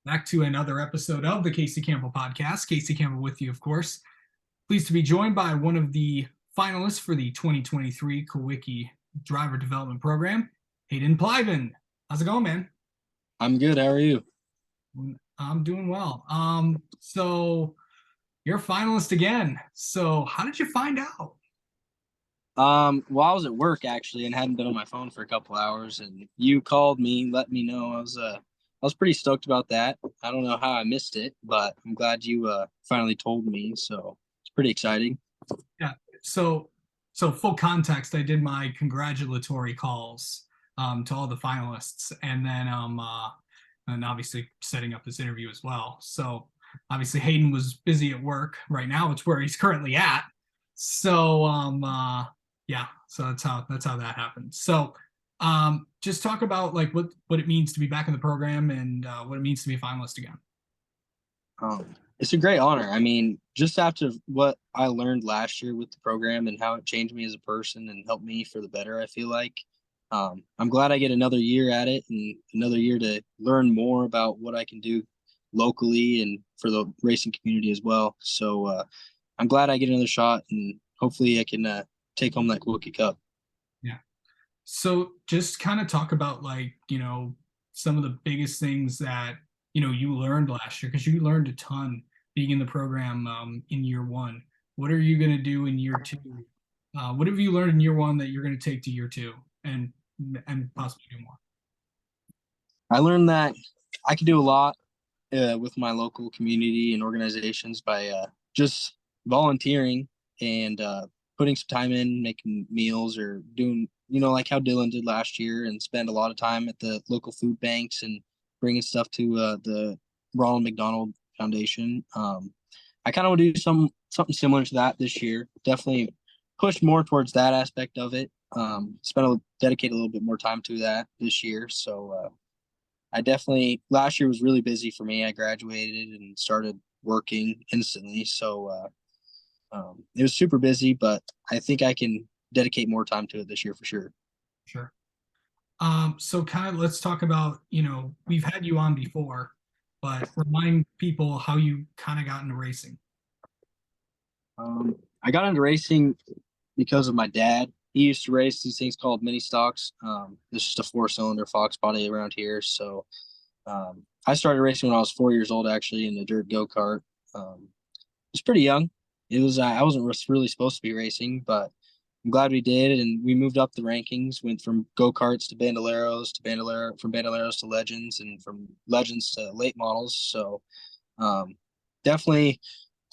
Back to another episode of the Casey Campbell podcast. Casey Campbell with you, of course. Pleased to be joined by one of the finalists for the 2023 Kulwicki Driver Development Program, Haeden Plybon. How's it going, man? I'm good. How are you? I'm doing well. So you're a finalist again. So how did you find out? Well, I was at work actually and hadn't been on my phone for a couple hours, and you called me, let me know. I was pretty stoked about that. I don't know how I missed it, but I'm glad you finally told me. So it's pretty exciting. Yeah. So full context, I did my congratulatory calls to all the finalists, and obviously setting up this interview as well. So obviously Haeden was busy at work. Right now, it's where he's currently at. So yeah, so that's how that happened. So just talk about like what it means to be back in the program and what it means to be a finalist again. It's a great honor. I mean, just after what I learned last year with the program and how it changed me as a person and helped me for the better, I feel like I'm glad I get another year at it and another year to learn more about what I can do locally and for the racing community as well. So I'm glad I get another shot and hopefully I can take home that Kulwicki Cup. Yeah. So just kind of talk about like, some of the biggest things that, you learned last year because you learned a ton being in the program in year one. What are you going to do in year two? What have you learned in year one that you're going to take to year two and possibly do more? I learned that I can do a lot with my local community and organizations by just volunteering and putting some time in, making meals or doing, like how Dylan did last year and spend a lot of time at the local food banks and bringing stuff to the Ronald McDonald Foundation. I kind of want to do something similar to that this year. Definitely push more towards that aspect of it. Dedicate a little bit more time to that this year. So I definitely last year was really busy for me. I graduated and started working instantly, so it was super busy. But I think I can dedicate more time to it this year for sure. Sure. So kind of let's talk about, we've had you on before, but remind people how you kind of got into racing. I got into racing because of my dad. He used to race these things called mini stocks. It's just a 4-cylinder Fox body around here. So I started racing when I was 4 years old, actually, in a dirt go-kart. I was pretty young. It was I wasn't really supposed to be racing, but I'm glad we did, and we moved up the rankings. Went from go-karts to bandoleros from bandoleros to legends, and from legends to late models. So um, definitely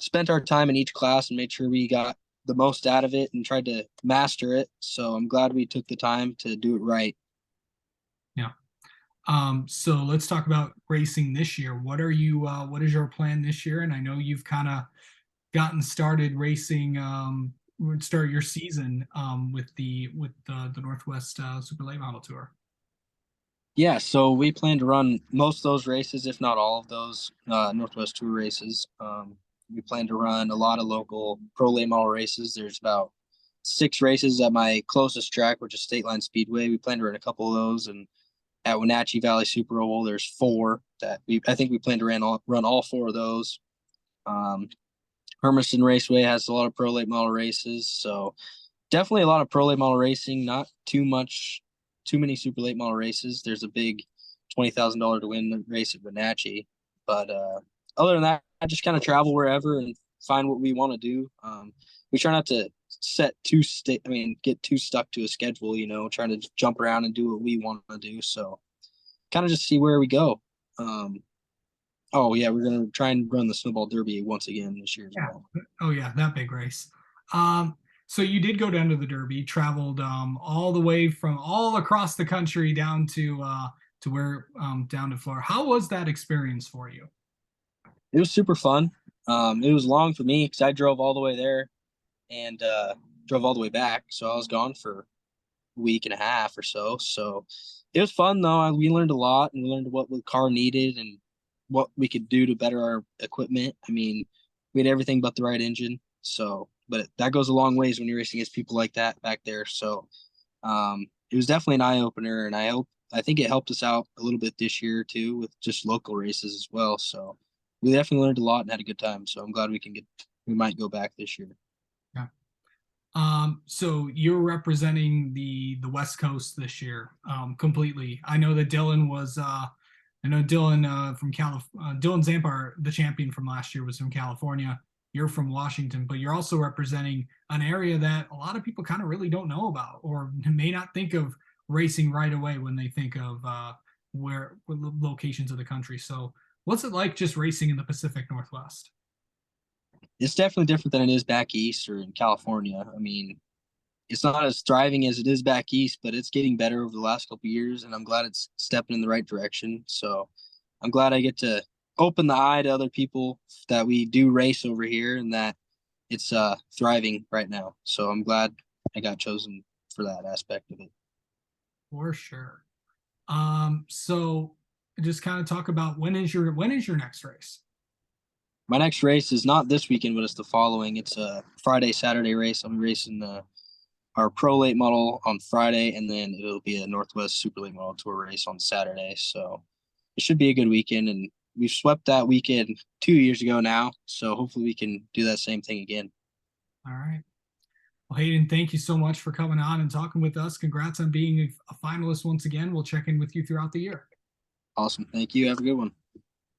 spent our time in each class and made sure we got the most out of it and tried to master it. So I'm glad we took the time to do it right. Yeah. So let's talk about racing this year. What is your plan this year? And I know you've kind of gotten started racing, start your season with the Northwest Super Late Model Tour. Yeah, so we plan to run most of those races, if not all of those Northwest Tour races. We plan to run a lot of local pro late model races. There's about 6 races at my closest track, which is State Line Speedway. We plan to run a couple of those, and at Wenatchee Valley Super Oval, there's 4 that I think we plan to run all 4 of those. Um, Hermiston Raceway has a lot of pro late model races, so definitely a lot of pro late model racing. Not too many super late model races. There's a big $20,000 to win race at Wenatchee, but other than that, I just kind of travel wherever and find what we want to do. We try not to get too stuck to a schedule. Trying to jump around and do what we want to do. So kind of just see where we go. Oh yeah, we're gonna try and run the Snowball Derby once again this year as Yeah. well. Oh yeah, that big race. So you did go down to the Derby, traveled all the way from all across the country down to where down to Florida. How was that experience for you? It was super fun. It was long for me because I drove all the way there and drove all the way back, so I was gone for a week and a half or so. So it was fun though. We learned a lot, and we learned what the car needed and what we could do to better our equipment. I mean, we had everything but the right engine. So, but that goes a long ways when you're racing against people like that back there. So, it was definitely an eye opener, and I hope I think it helped us out a little bit this year too with just local races as well. So we definitely learned a lot and had a good time. So I'm glad we might go back this year. Yeah. So you're representing the West Coast this year, completely. I know that Dylan was I know Dylan from Dylan Zampar, the champion from last year, was from California. You're from Washington, but you're also representing an area that a lot of people kind of really don't know about, or may not think of racing right away when they think of where locations of the country. So what's it like just racing in the Pacific Northwest? It's definitely different than it is back east or in California. I mean, it's not as thriving as it is back east, but it's getting better over the last couple of years, and I'm glad it's stepping in the right direction. So I'm glad I get to open the eye to other people that we do race over here and that it's thriving right now. So I'm glad I got chosen for that aspect of it. For sure. So just kind of talk about when is your next race? My next race is not this weekend, but it's the following. It's a Friday, Saturday race. I'll be racing our pro late model on Friday, and then it'll be a Northwest Super Late Model Tour race on Saturday. So it should be a good weekend, and we've swept that weekend 2 years ago now. So hopefully we can do that same thing again. All right. Well, Haeden, thank you so much for coming on and talking with us. Congrats on being a finalist once again. We'll check in with you throughout the year. Awesome. Thank you. Have a good one.